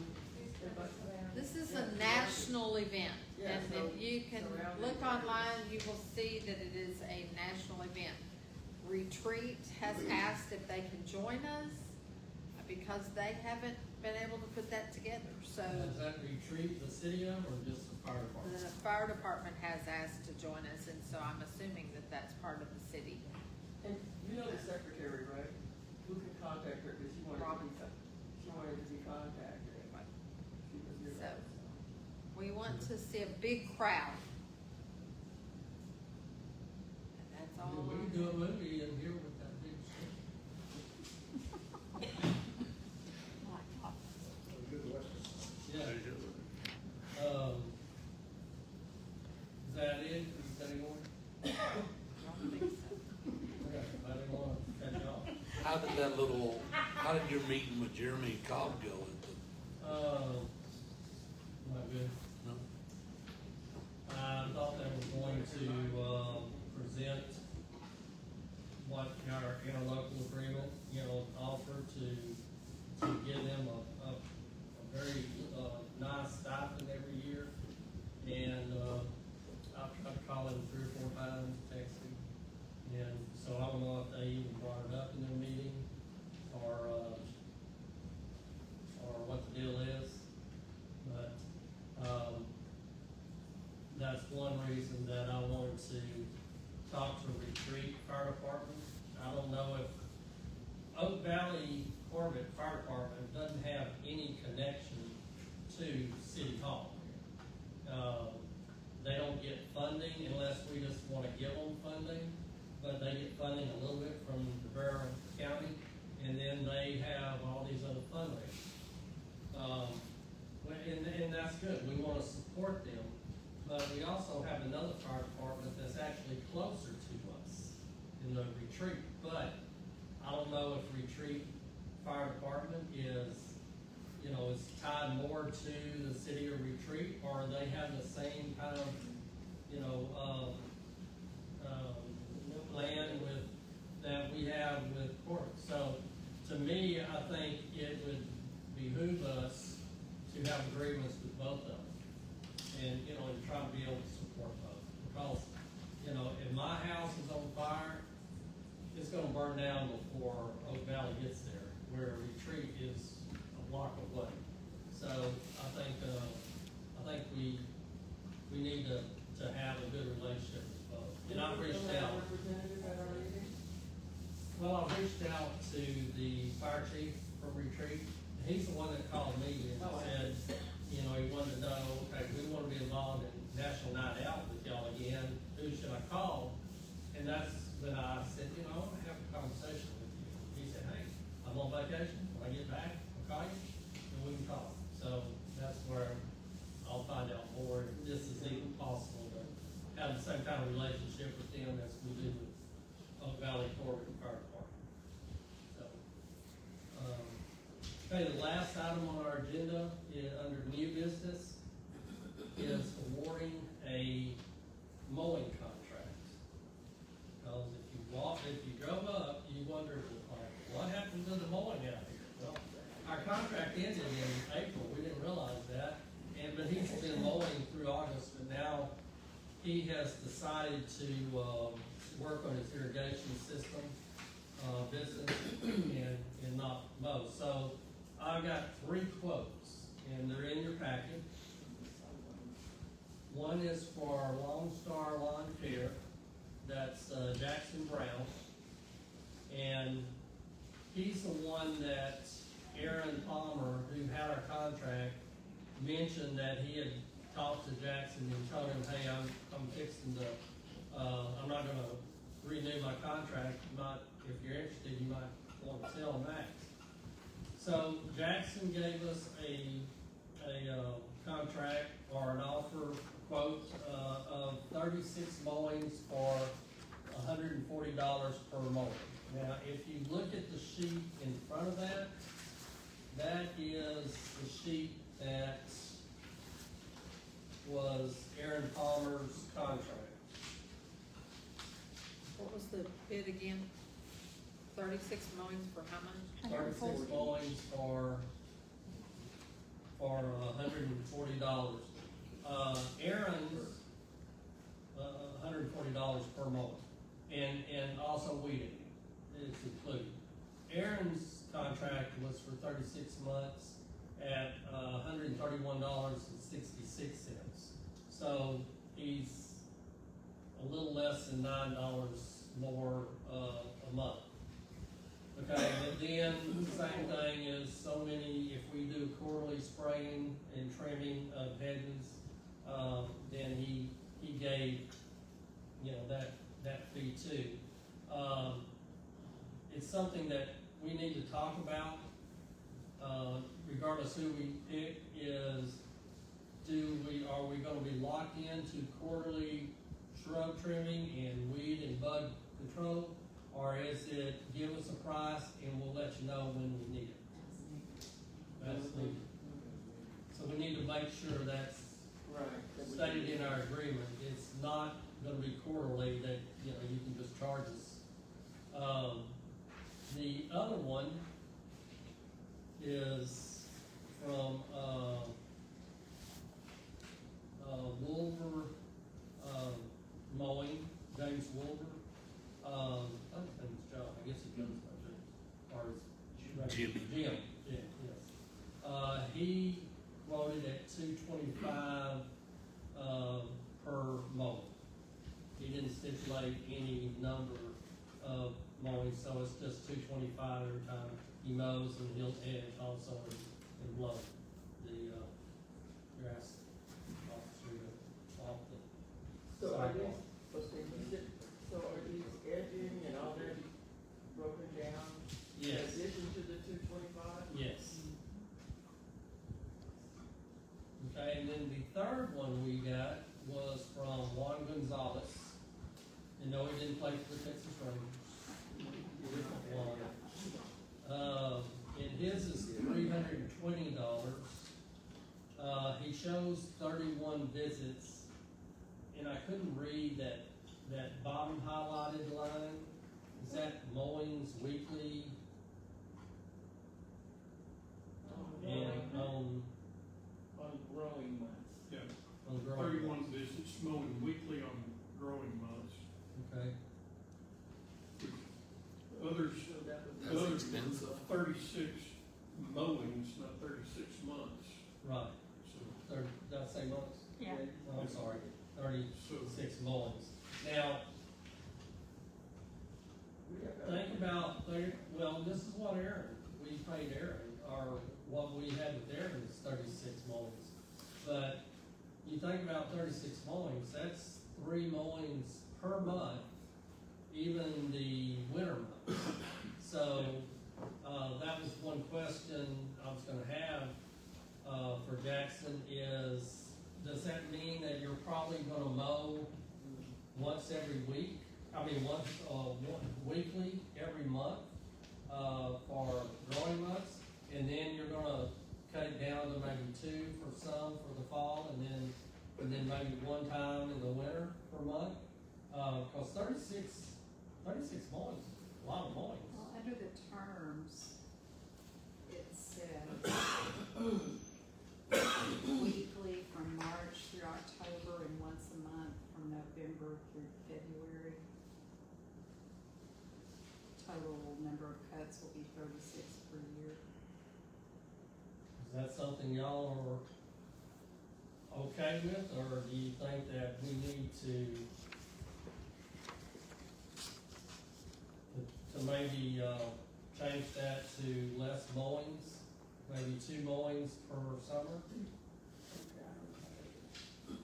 This is a national event, Yeah, and so if you can surrounding look areas. online, you will see that it is a national event. Retreat has asked if they can join us, because they haven't been able to put that together, so. Does that retreat the city of, or just the fire department? The fire department has asked to join us, and so I'm assuming that that's part of the city. And you know the secretary, right? Who can contact her, because she wanted to be contacted. She was here. So, we want to see a big crowd. And that's all. We can do a movie in here with that big screen. Yeah. Is that it? Is that any more? I don't think so. Okay, I didn't want to cut you off. How did your meeting with Jeremy Cobb go at the, Not good. no? I thought they were going to, present what our interlocal agreement, offer to give them a very, nice stipend every year. And, I've tried to call him 3 or 4 times, text him. And so I don't know if they even brought it up in their meeting or what the deal is. But, that's one reason that I wanted to talk to Retreat Fire Department. I don't know if Oak Valley Corbett Fire Department doesn't have any connection to City Hall. They don't get funding unless we just wanna give them funding, but they get funding a little bit from Rivera County, and then they have all these other fundraisers. And that's good, we wanna support them, but we also have another fire department that's actually closer to us in the Retreat, but I don't know if Retreat Fire Department is tied more to the city of Retreat, or they have the same kind of, plan that we have with court. So, to me, I think it would behoove us to have agreements with both of them. And, and try to be able to support both. Because, if my house is on fire, it's gonna burn down before Oak Valley gets there, where Retreat is a block away. So, I think we need to have a good relationship with both. And I've reached out. Representative at our meeting? Well, I've reached out to the fire chief from Retreat. He's the one that called me and said, he wanted to know, okay, we want to be involved in National Night Out with y'all again. Who should I call? And that's when I said, I want to have a conversation with you. He said, hey, I'm on vacation of relationship with them as we do with Oak Valley Corbin Fire Department. So, okay, the last item on our agenda is under new business is awarding a mowing contract. Because if you drove up, you wondered, like, what happened to the mowing out here? Well, our contract ended in April, we didn't realize that, but he's been mowing through August, but now he has decided to, work on his irrigation system, business and not mow. So I've got 3 quotes, and they're in your packet. One is for Lone Star Lawn Care, that's Jackson Brown, and he's the one that Aaron Palmer, who had our contract, mentioned that he had talked to Jackson and told him, hey, I'm fixing to, I'm not gonna renew my contract, if you're interested, you might want to sell Max. So Jackson gave us a contract or an offer quote of 36 mowings for $140 per mowing. Now, if you look at the sheet in front of that, that is the sheet that was Aaron Palmer's contract. What was the bid again? 36 mowings for how much? 36 mowings for $140. Aaron's $140 per mowing, and also weeding is included. Aaron's contract was for 36 months at $131.66. So he's a little less than $9 more a month. Okay, and then the same thing is so many, if we do quarterly spraying and trimming of hedges, then he gave, that fee too. It's something that we need to talk about, regardless who we pick, is are we gonna be locked into quarterly shrub trimming and weed and bug control? Or is it give us a price and we'll let you know when we need it? That's needed. So we need to make sure that's stated in our agreement. It's not gonna be quarterly that, you can just charge us. The other one is from, Wolver, Mowing, James Wolver. I don't think it's John, I guess it goes by James, or it's Jim. Jim, yeah, yes. He quoted at $225, per mowing. He didn't stipulate any number of mowing, so it's just $225 every time he mows, and he'll edge also and blow the, grass off the So are sidewalk. so are these edging and all that broken down? Yes. In addition to the 225? Yes. Okay, and then the third one we got was from Juan Gonzalez. And no, he didn't play for the Texas Rangers. Different one. And his is $320. He shows 31 visits, and I couldn't read that bottom highlighted line. Is that mowings weekly? And On growing months. Yeah, on growing. 31 visits, mowing weekly on growing months. Okay. Others, So that would be. That's others, expensive. 36 mowings, not 36 months. Right. So, Did I say months? Yeah. Oh, I'm sorry, 36 mowings. Now, think about, well, this is what we paid Aaron, or what we had with Aaron is 36 mowings. But you think about 36 mowings, that's 3 mowings per month, even the winter months. So, that was one question I was gonna have, for Jackson is, does that mean that you're probably gonna mow once every week, weekly, every month, for growing months. And then you're gonna cut it down to maybe 2 for some for the fall, and then maybe 1 time in the winter per month. Cause 36 mowings, a lot of mowings. Well, under the terms, it said weekly from March through October and once a month from November through February. Total number of cuts will be 36 per year. Is that something y'all are okay with, or do you think that we need to maybe, change that to less mowings, maybe 2 mowings per summer?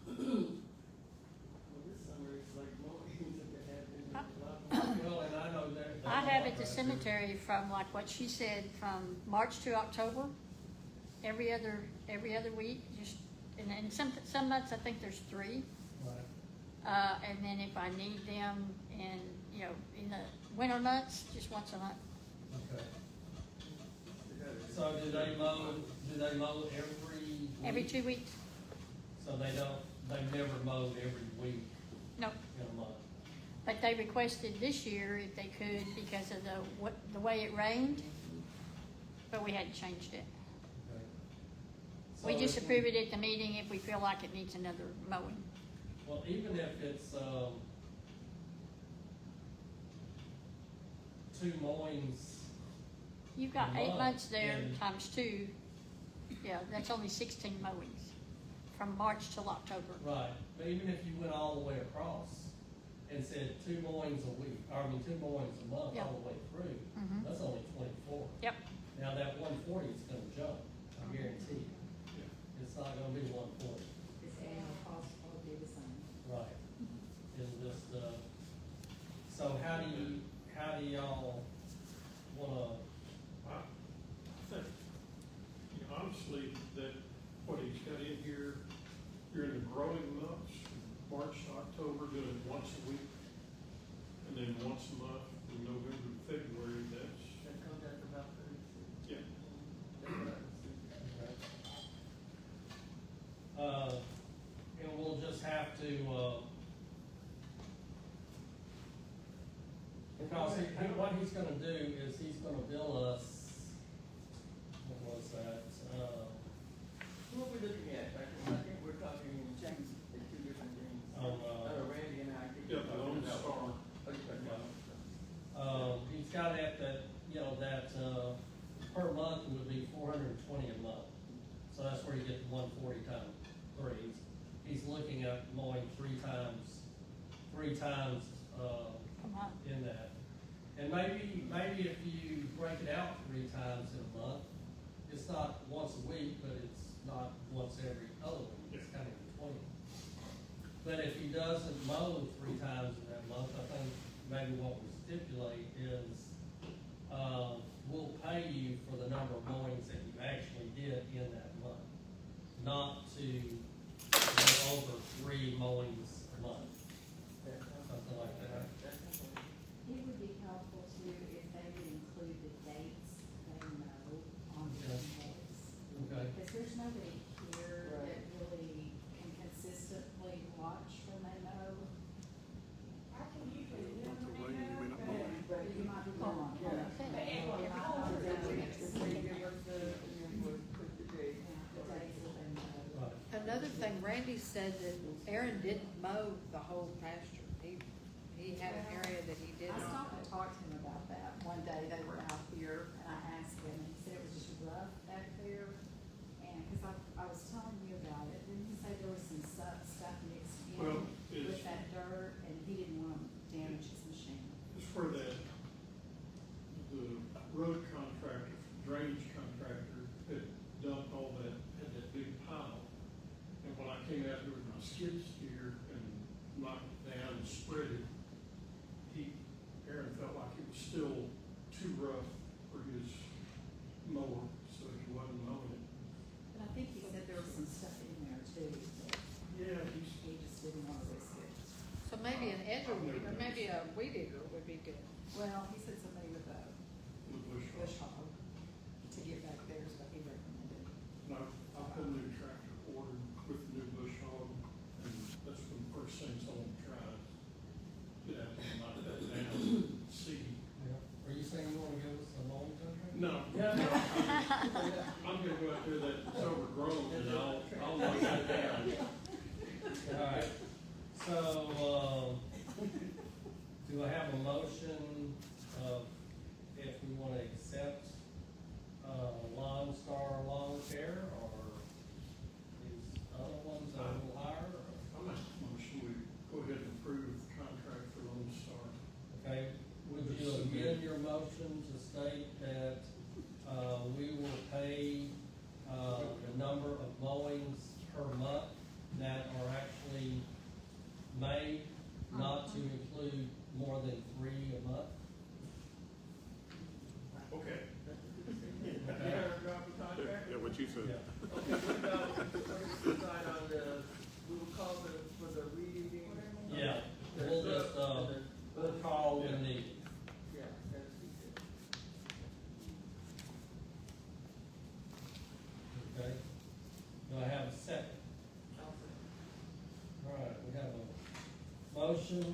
Well, this summer it's like mowings if it had been a lot more. Well, and I know that. I have at the cemetery from like what she said, from March to October, every other week, just, and some months I think there's 3. Right. And then if I need them in the winter months, just once a month. Okay. So do they mow every week? Every 2 weeks. So they've never mowed every week No, in a month? but they requested this year if they could because of the way it rained, but we hadn't changed it. Okay. We So just if approve it at the meeting if we feel like it needs another mowing. Well, even if it's, 2 mowings, You've got A 8 month, months there and- times 2. Yeah, that's only 16 mowings from March till October. right, but even if you went all the way across and said 2 mowings a week, 2 mowings a month Yep. all the way through, Mhm. that's only 24. Yep. Now, that 140 is gonna jump, I guarantee you. It's not gonna be 140, This annual cost will be the same. right? It's just, so how do y'all wanna, I think, honestly, that what he's got in here, you're in the growing months, March to October, doing it once a week, and then once a month from November to February, that's, That comes out to about 36. yeah. That's what I was thinking. and we'll just have to, because what he's gonna do is he's gonna bill us, what was that, Who are we looking at? I think we're talking James, the 2 different things. Randy and I think. Yeah, the Lone Star. he's got that, per month would be 420 a month. So that's where you get the 140 times 3. He's looking at mowing 3 times, Come on. in that. And maybe if you break it out 3 times in a month, it's not once a week, but it's not once every other week, it's kind of in between. But if he doesn't mow 3 times in that month, I think maybe what we stipulate is, we'll pay you for the number of mowings that you actually did in that month, not to go over 3 mowings a month, something like that. It would be helpful too if they would include the dates they know on their invoice. Okay. Because there's nobody here Right. that really can consistently watch when they mow. But you might be wrong. Yeah. Okay. If they give us the invoice, put the date. The days that they mow. Right. Another thing, Randy said that Aaron didn't mow the whole pasture. He had an area that he did I not stopped and mow. talked to him about that. One day they were out here and I asked him and he said it was just rough back there. And, cause I was telling you about it, didn't you say there was some stuff mixed Well, in with it's- that dirt and he didn't want to damage his machine? It's where the road contractor, drainage contractor had dumped all that, had that big pile. And when I came out here with my skid steer and knocked it down and spread it, Aaron felt like it was still too rough for his mower, so he wasn't mowing it. But I think he said there was some stuff in there too, that Yeah, he's, he just didn't want to risk it. So maybe an hedger, or maybe a weed eater would be good. Well, he said somebody with a with bush bush hog. hog to get back there is what he recommended. No, I put a new tractor ordered with the new bush hog, and that's one of the first things I want to try. Get out there and knock that down, see. Yeah. Are you saying you wanna give us a loan contract? No, I'm gonna go out there that it's overgrown and I'll knock that down. Alright, so, do I have a motion of if we wanna accept, Lone Star Lawn Care, or these other ones that are a little higher, or? I'm a motion, we go ahead and approve the contract for Lone Star. Okay, would you amend your motion to state that, we will pay, the number of mowings per month that are actually made, not to include more than 3 a month? Okay. Yeah, drop the contract. Yeah, what you said. Yeah. Okay, what about, what is decide on the, we will call for the reading? Yeah, we'll just, we'll call when needed. Yeah, that's it. Okay? Do I have a second? I'll say. All right, we have a motion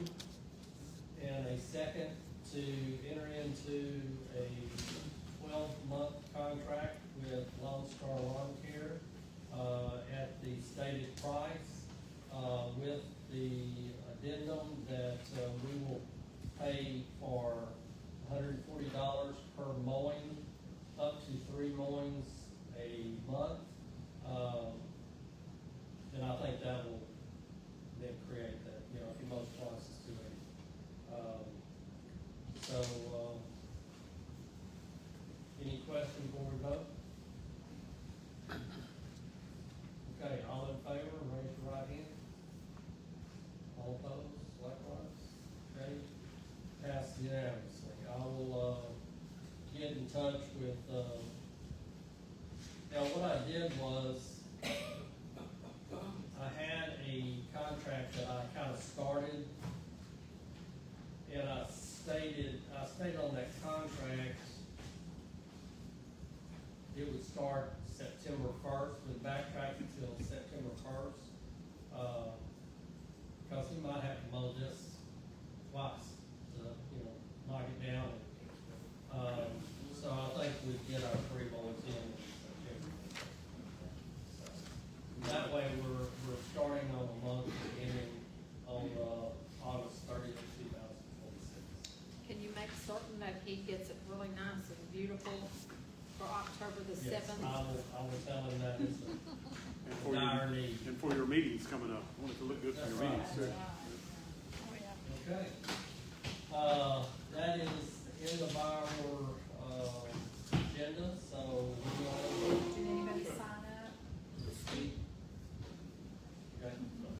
and a second to enter into a 12-month contract with Lone Star Lawn Care, at the stated price, with the addendum that, we will pay for $140 per mowing, up to 3 mowings a month. And I think that will then create that, you know, if you mow twice, it's 280. Any questions before we vote? Okay, all in favor, raise your right hand. All opposed, likewise. Okay, passed unanimously. I will, get in touch with, now what I did was, I had a contract that I kind of started, and I stated on that contract, it would start September 1st, with backtrack until September 1st. Because we might have to mow this twice to, you know, knock it down. So I think we'd get our 3 mowings in September. So, that way, we're starting on a month beginning on, August 30th, 2026. Can you make certain that he gets it really nice and beautiful for October the Yes, 7th? I will tell him that is And a for dire your, need. and for your meetings coming up, I want it to look good for That's your right. meetings too. Oh, yeah. Okay. That is the end of our, agenda, so we will